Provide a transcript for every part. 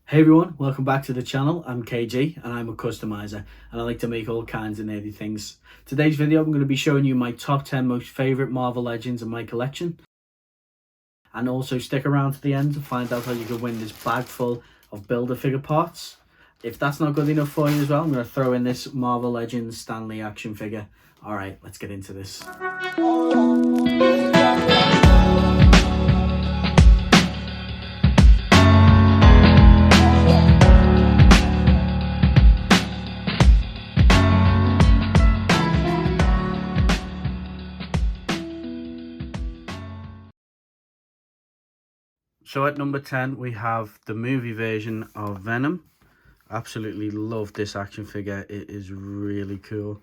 Hey everyone, welcome back to the channel. I'm KG and I'm a customizer and I like to make all kinds of nerdy things. Today's video I'm going to be showing you my top 10 most favourite Marvel Legends in my collection. And also stick around to the end to find out how you can win this bag full of Build-A-Figure parts. If that's not good enough for you as well, I'm going to throw in this Marvel Legends Stan Lee action figure. Alright, let's get into this. So at number 10 we have the movie version of Venom. Absolutely love this action figure. It is really cool.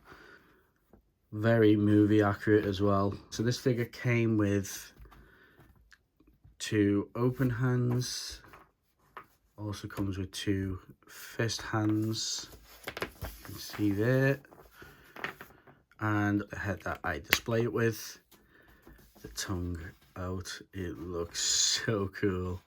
Very movie accurate as well. So this figure came with 2 open hands. Also comes with 2 fist hands. You can see there. And the head that I display it with. The tongue out. It looks so cool.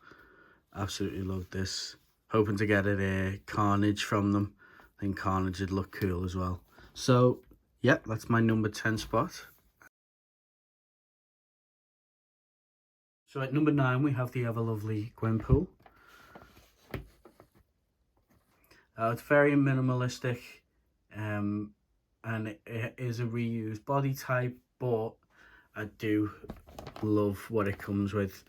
Absolutely love this. Hoping to get a Carnage from them. I think Carnage would look cool as well. So yeah, that's my number 10 spot. So at number 9 we have the ever lovely Gwenpool. It's very minimalistic, and it is a reused body type, but I do love what it comes with.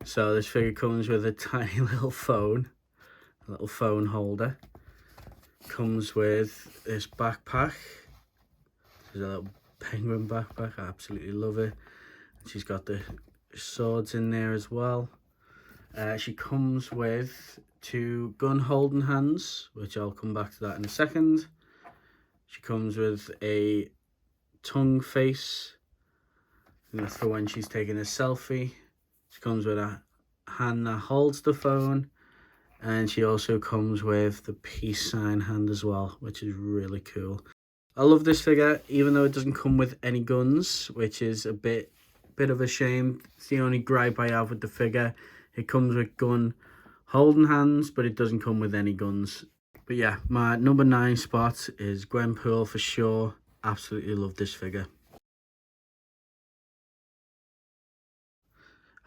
So this figure comes with a tiny little phone, a little phone holder. Comes with this backpack. There's a little penguin backpack. I absolutely love it. She's got the swords in there as well. She comes with 2 gun holding hands, which I'll come back to that in a second. She comes with a tongue face, and that's for when she's taking a selfie. She comes with a hand that holds the phone, and she also comes with the peace sign hand as well, which is really cool. I love this figure, even though it doesn't come with any guns, which is a bit of a shame. It's the only gripe I have with the figure. It comes with gun holding hands, but it doesn't come with any guns. But yeah, my number 9 spot is Gwenpool for sure. Absolutely love this figure.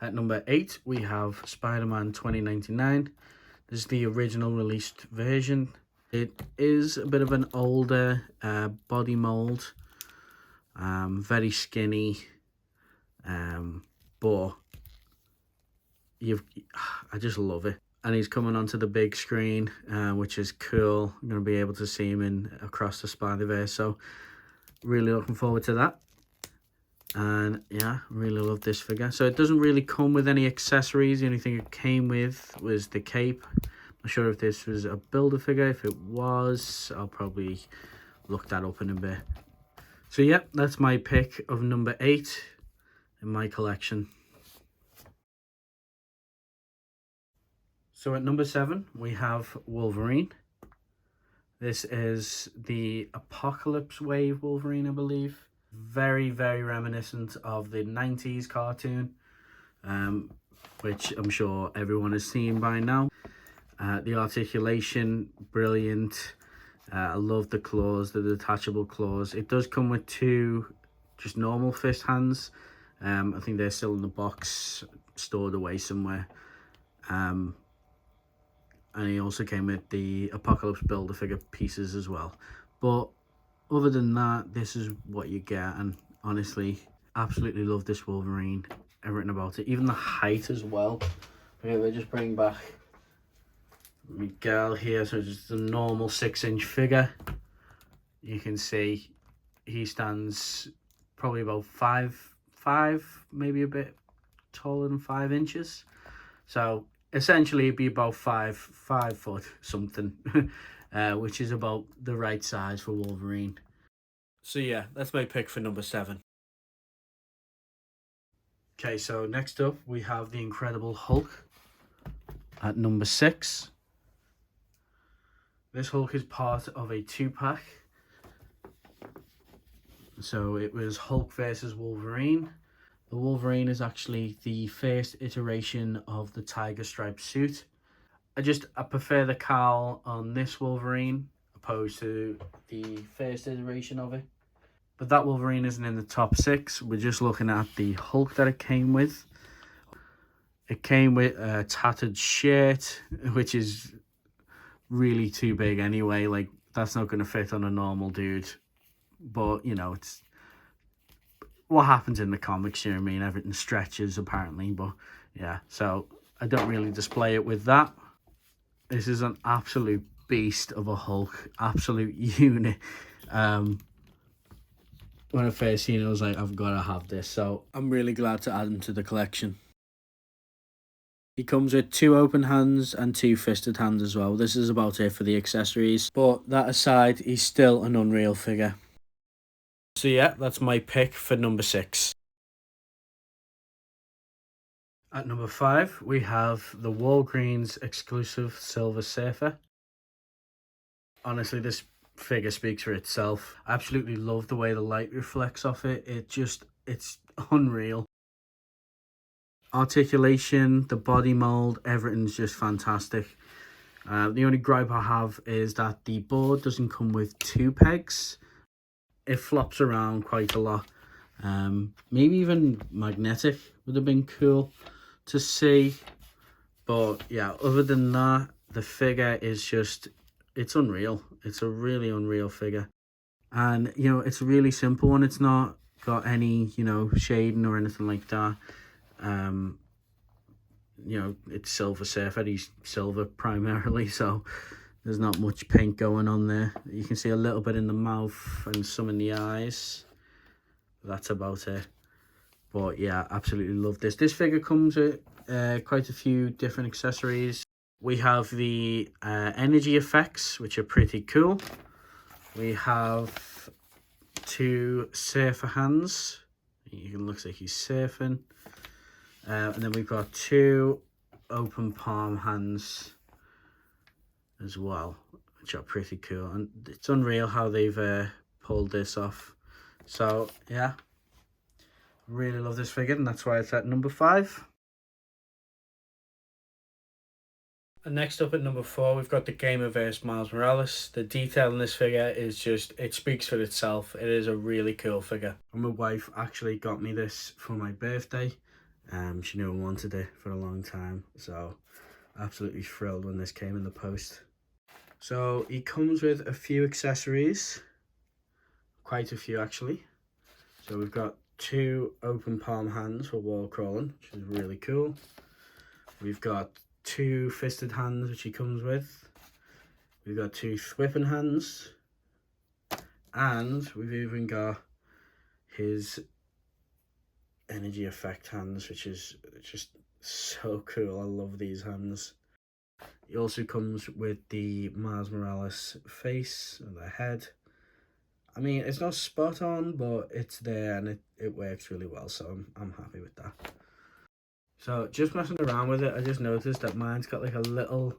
At number 8 we have Spider-Man 2099. This is the original released version. It is a bit of an older body mold, very skinny, but I just love it. And he's coming onto the big screen, which is cool. I'm going to be able to see him in across the Spider-Verse, so really looking forward to that. And yeah, really love this figure. So it doesn't really come with any accessories. The only thing it came with was the cape. I'm not sure if this was a Build-A-Figure. If it was, I'll probably look that up in a bit. So yeah, that's my pick of number 8 in my collection. So at number 7 we have Wolverine. This is the Apocalypse Wave Wolverine, I believe. Very reminiscent of the 90s cartoon, which I'm sure everyone has seen by now. The articulation, brilliant. I love the claws, the detachable claws. It does come with 2 just normal fist hands. I think they're still in the box, stored away somewhere. And he also came with the Apocalypse Build-A-Figure pieces as well. But other than that, this is what you get, and honestly, absolutely love this Wolverine. Everything about it, even the height as well. Okay, they just bring back Miguel here, so just a normal 6-inch figure. You can see he stands probably about 5'5", maybe a bit taller than 5 inches. So essentially it'd be about 5 foot something, which is about the right size for Wolverine. So yeah, that's my pick for number 7. Okay, so next up we have the Incredible Hulk at number 6. This Hulk is part of a 2-pack. So it was Hulk versus Wolverine. The Wolverine is actually the first iteration of the tiger stripe suit. I prefer the cowl on this Wolverine opposed to the first iteration of it. But that Wolverine isn't in the top 6. We're just looking at the Hulk that it came with. It came with a tattered shirt, which is really too big anyway. Like, that's not going to fit on a normal dude. But, you know, it's what happens in the comics, you know what I mean? Everything stretches, apparently. But, yeah, so I don't really display it with that. This is an absolute beast of a Hulk. Absolute unit. When I first seen it, I was like, I've got to have this. So I'm really glad to add him to the collection. He comes with 2 open hands and 2 fisted hands as well. This is about it for the accessories. But that aside, he's still an unreal figure. So yeah, that's my pick for number 6. At number 5, we have the Walgreens exclusive Silver Surfer. Honestly, this figure speaks for itself. I absolutely love the way the light reflects off it. It's unreal. Articulation, the body mold, everything's just fantastic. The only gripe I have is that the board doesn't come with 2 pegs. It flops around quite a lot. Maybe even magnetic would have been cool to see. But yeah, other than that, the figure is just, it's unreal. It's a really unreal figure. And, you know, it's a really simple one. It's not got any, you know, shading or anything like that. You know, it's Silver Surfer. He's silver primarily, so there's not much paint going on there. You can see a little bit in the mouth and some in the eyes. That's about it. But yeah, absolutely love this. This figure comes with quite a few different accessories. We have the energy effects, which are pretty cool. We have 2 surfer hands. It looks like he's surfing. And then we've got 2 open palm hands as well, which are pretty cool. And it's unreal how they've pulled this off. So yeah, really love this figure, and that's why it's at number 5. And next up at number 4, we've got the Gamerverse Miles Morales. The detail in this figure is just, it speaks for itself. It is a really cool figure. And my wife actually got me this for my birthday. She knew I wanted it for a long time, so absolutely thrilled when this came in the post. So he comes with a few accessories, quite a few actually. So we've got 2 open palm hands for wall crawling, which is really cool. We've got 2 fisted hands, which he comes with. We've got 2 whipping hands, and we've even got his energy effect hands, which is just so cool. I love these hands. He also comes with the Miles Morales face and the head. I mean, it's not spot on, but it's there and it works really well, so I'm happy with that. So just messing around with it, I just noticed that mine's got like a little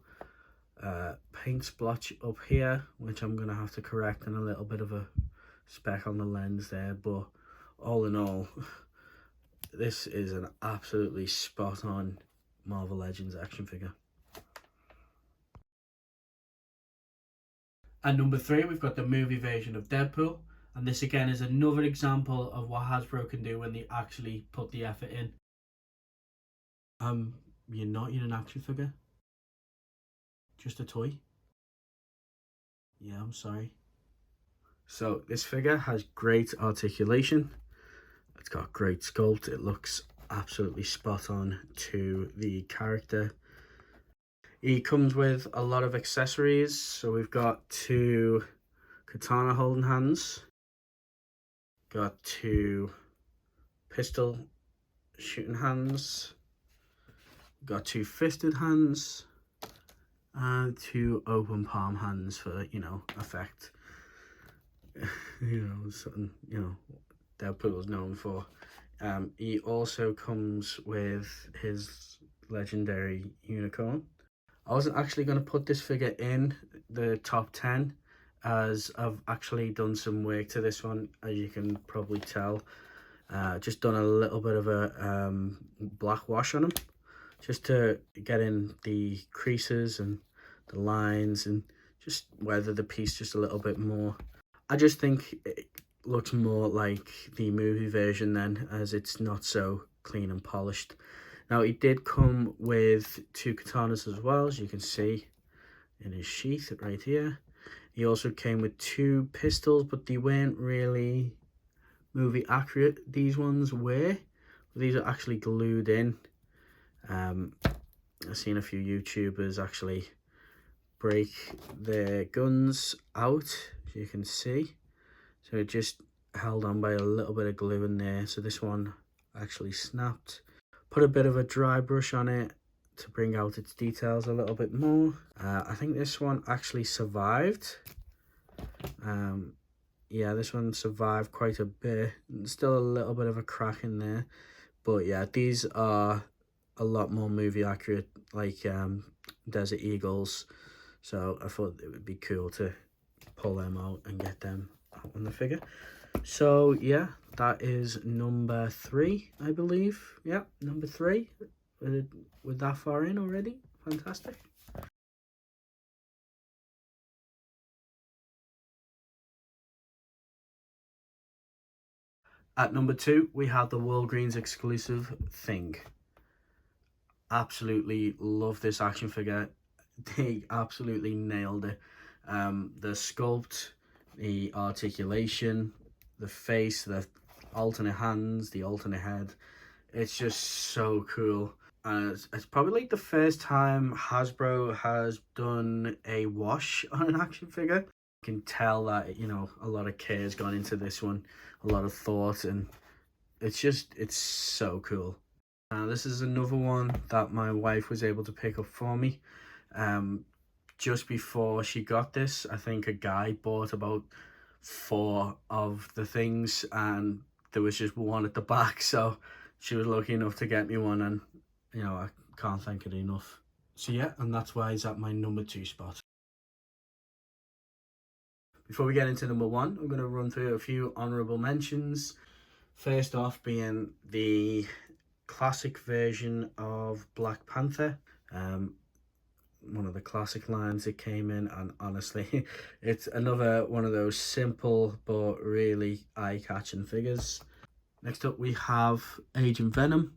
paint splotch up here, which I'm gonna have to correct, and a little bit of a speck on the lens there. But all in all, this is an absolutely spot on Marvel Legends action figure. And number 3, we've got the movie version of Deadpool. And this again is another example of what Hasbro can do when they actually put the effort in. You're not in an action figure? Just a toy? Yeah, I'm sorry. So this figure has great articulation. It's got great sculpt. It looks absolutely spot on to the character. He comes with a lot of accessories. So we've got 2 katana holding hands. Got 2 pistol shooting hands. Got 2 fisted hands. And 2 open palm hands for, you know, effect. You know, something, you know, Deadpool is known for. He also comes with his legendary unicorn. I wasn't actually going to put this figure in the top 10, as I've actually done some work to this one, as you can probably tell. Just done a little bit of a black wash on him, just to get in the creases and the lines and just weather the piece just a little bit more. I just think it looks more like the movie version then, as it's not so clean and polished. Now, it did come with 2 katanas as well, as you can see in his sheath right here. He also came with 2 pistols, but they weren't really movie accurate. These ones were. These are actually glued in. I've seen a few YouTubers actually break their guns out, as you can see. So it just held on by a little bit of glue in there. So this one actually snapped. Put a bit of a dry brush on it to bring out its details a little bit more. I think this one actually survived. Yeah, this one survived quite a bit. Still a little bit of a crack in there. But yeah, these are a lot more movie accurate, like Desert Eagles. So I thought it would be cool to pull them out and get them out on the figure. So yeah, that is number 3, I believe. Yeah, number 3. We're that far in already. Fantastic. At number 2, we have the Walgreens exclusive Thing. Absolutely love this action figure. They absolutely nailed it. The sculpt, the articulation, the face, the alternate hands, the alternate head. It's just so cool. It's probably like the first time Hasbro has done a wash on an action figure. You can tell that, you know, a lot of care has gone into this one, a lot of thought, and it's so cool. This is another one that my wife was able to pick up for me. Just before she got this, I think a guy bought about 4 of the things, and there was just one at the back, so she was lucky enough to get me one, and you know, I can't thank it enough. So yeah, and that's why he's at my number 2 spot. Before we get into number 1, I'm going to run through a few honourable mentions. First off being the classic version of Black Panther. One of the classic lines it came in, and honestly, it's another one of those simple but really eye-catching figures. Next up we have Agent Venom.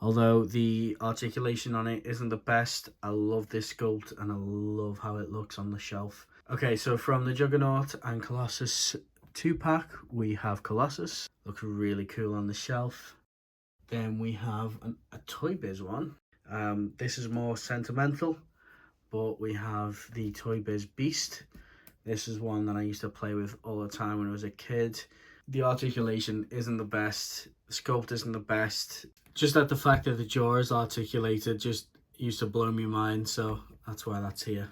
Although the articulation on it isn't the best, I love this sculpt and I love how it looks on the shelf. Okay, so from the Juggernaut and Colossus 2-pack, we have Colossus. Looks really cool on the shelf. Then we have a Toy Biz one. This is more sentimental, but we have the Toy Biz Beast. This is one that I used to play with all the time when I was a kid. The articulation isn't the best, the sculpt isn't the best. Just that the fact that the jaw is articulated just used to blow my mind, so that's why that's here.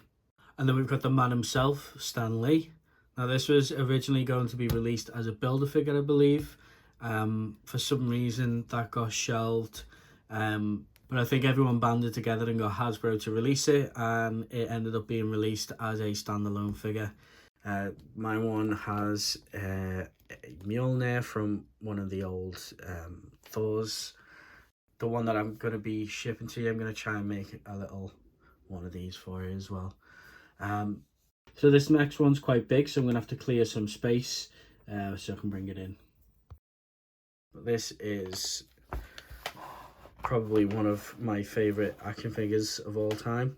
And then we've got the man himself, Stan Lee. Now this was originally going to be released as a Build-A-Figure, I believe. For some reason that got shelved, but I think everyone banded together and got Hasbro to release it, and it ended up being released as a standalone figure. My one has Mjolnir from one of the old Thors. The one that I'm going to be shipping to you, I'm going to try and make a little one of these for you as well. So this next one's quite big, so I'm going to have to clear some space so I can bring it in. But this is probably one of my favourite action figures of all time.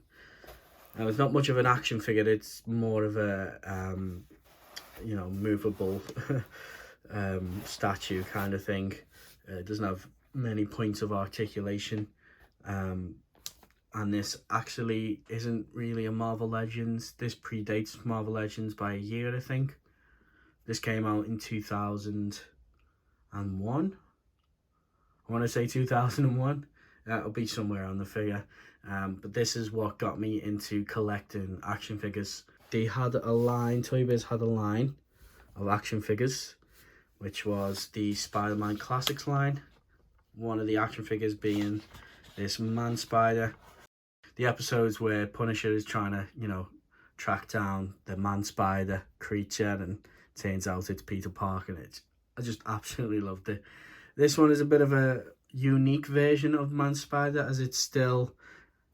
Now, it's not much of an action figure, it's more of a, you know, movable statue kind of thing. It doesn't have many points of articulation. And this actually isn't really a Marvel Legends. This predates Marvel Legends by a year, I think. This came out in 2001. I want to say 2001. That'll be somewhere on the figure. But this is what got me into collecting action figures. They had a line, Toy Biz had a line of action figures, which was the Spider-Man Classics line. One of the action figures being this Man Spider. The episodes where Punisher is trying to, you know, track down the Man Spider creature, and turns out it's Peter Parker, and I just absolutely loved it. This one is a bit of a unique version of Man Spider, as it's still,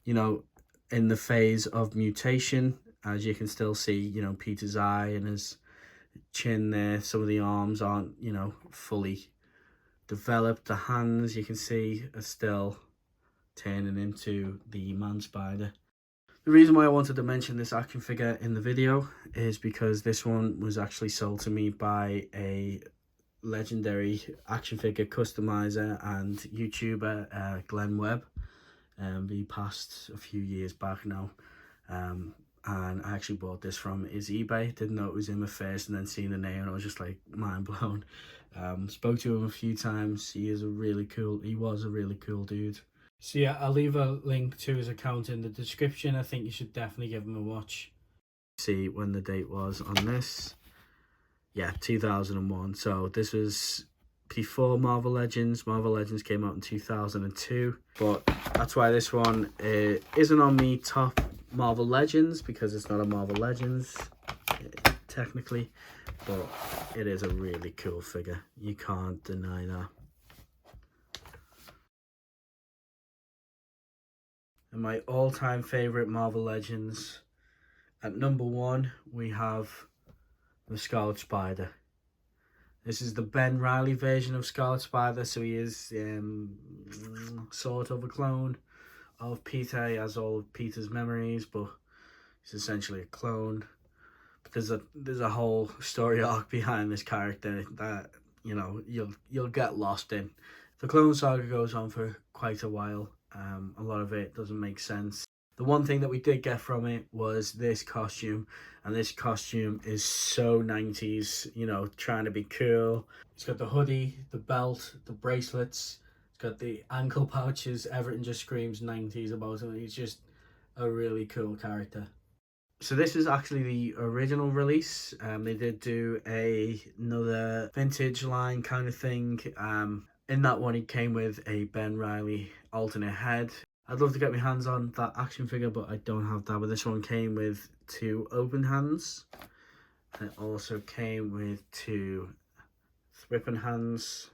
you know, in the phase of mutation. As you can still see, you know, Peter's eye and his chin there. Some of the arms aren't, you know, fully developed. The hands, you can see, are still turning into the Man Spider. The reason why I wanted to mention this action figure in the video is because this one was actually sold to me by a legendary action figure customizer and YouTuber, Glenn Webb. He passed a few years back now. And I actually bought this from his eBay. Didn't know it was him at first, and then seeing the name, and I was just like mind blown. Spoke to him a few times. He was a really cool dude. So yeah, I'll leave a link to his account in the description. I think you should definitely give him a watch. See when the date was on this. Yeah, 2001. So this was before Marvel Legends. Marvel Legends came out in 2002. But that's why this one isn't on me top Marvel Legends, because it's not a Marvel Legends technically. But it is a really cool figure. You can't deny that. And my all-time favorite Marvel Legends, at number 1 we have the Scarlet Spider. This is the Ben Reilly version of Scarlet Spider, so he is sort of a clone of Peter. He has all of Peter's memories, but he's essentially a clone. But there's a whole story arc behind this character that, you know, you'll get lost in. The Clone Saga goes on for quite a while. A lot of it doesn't make sense. The one thing that we did get from it was this costume, and this costume is so 90s, you know, trying to be cool. It's got the hoodie, the belt, the bracelets, it's got the ankle pouches. Everything just screams 90s about him. He's just a really cool character. So this is actually the original release. They did do another vintage line kind of thing. In that one, it came with a Ben Reilly alternate head. I'd love to get my hands on that action figure, but I don't have that. But this one came with 2 open hands. And it also came with 2 thripping hands.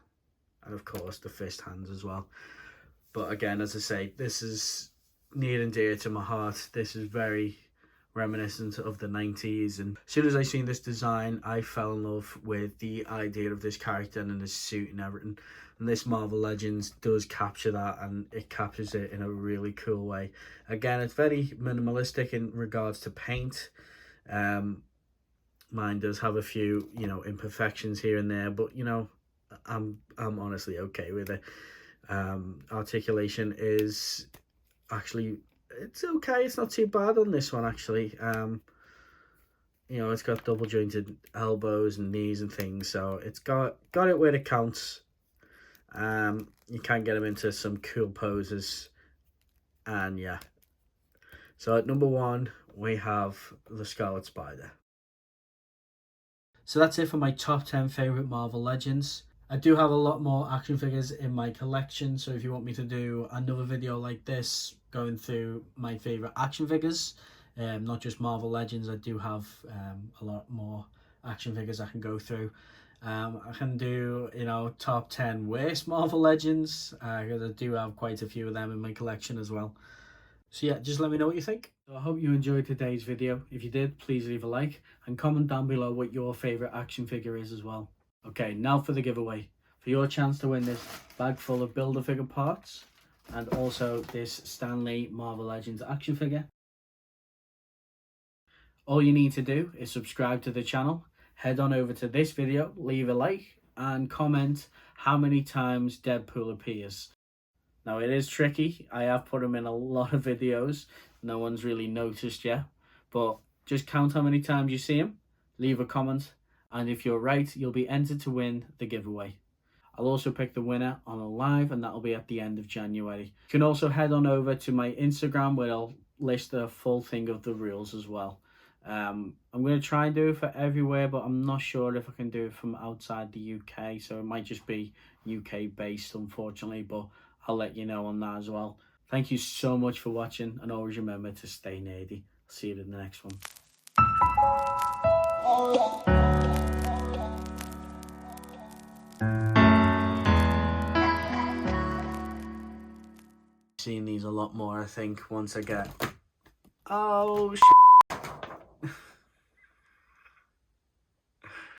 And of course, the fist hands as well. But again, as I say, this is near and dear to my heart. This is very reminiscent of the 90s, and as soon as I seen this design, I fell in love with the idea of this character and his suit and everything. And this Marvel Legends does capture that, and it captures it in a really cool way. Again, it's very minimalistic in regards to paint. Mine does have a few, you know, imperfections here and there, but you know, I'm honestly okay with it. Articulation is actually, it's okay. It's not too bad on this one, actually. You know, it's got double jointed elbows and knees and things, so it's got it where it counts. You can get them into some cool poses, and yeah. So at number 1 we have the Scarlet Spider. So that's it for my top 10 favorite Marvel Legends. I do have a lot more action figures in my collection, so if you want me to do another video like this, going through my favorite action figures, not just Marvel Legends, I do have a lot more action figures I can go through. I can do, you know, top 10 worst Marvel Legends, because I do have quite a few of them in my collection as well. So yeah, just let me know what you think. I hope you enjoyed today's video. If you did, please leave a like and comment down below what your favorite action figure is as well. Okay, now for the giveaway. For your chance to win this bag full of Build-A-Figure parts, and also this Stan Lee Marvel Legends action figure. All you need to do is subscribe to the channel, head on over to this video, leave a like, and comment how many times Deadpool appears. Now, it is tricky. I have put him in a lot of videos. No one's really noticed yet, but just count how many times you see him, leave a comment, and if you're right, you'll be entered to win the giveaway. I'll also pick the winner on a live, and that'll be at the end of January. You can also head on over to my Instagram, where I'll list the full thing of the rules as well. I'm going to try and do it for everywhere, but I'm not sure if I can do it from outside the UK, so it might just be UK based, unfortunately, but I'll let you know on that as well. Thank you so much for watching, and always remember to stay nerdy. See you in the next one. seeing these a lot more, I think, once I get... Oh, shit.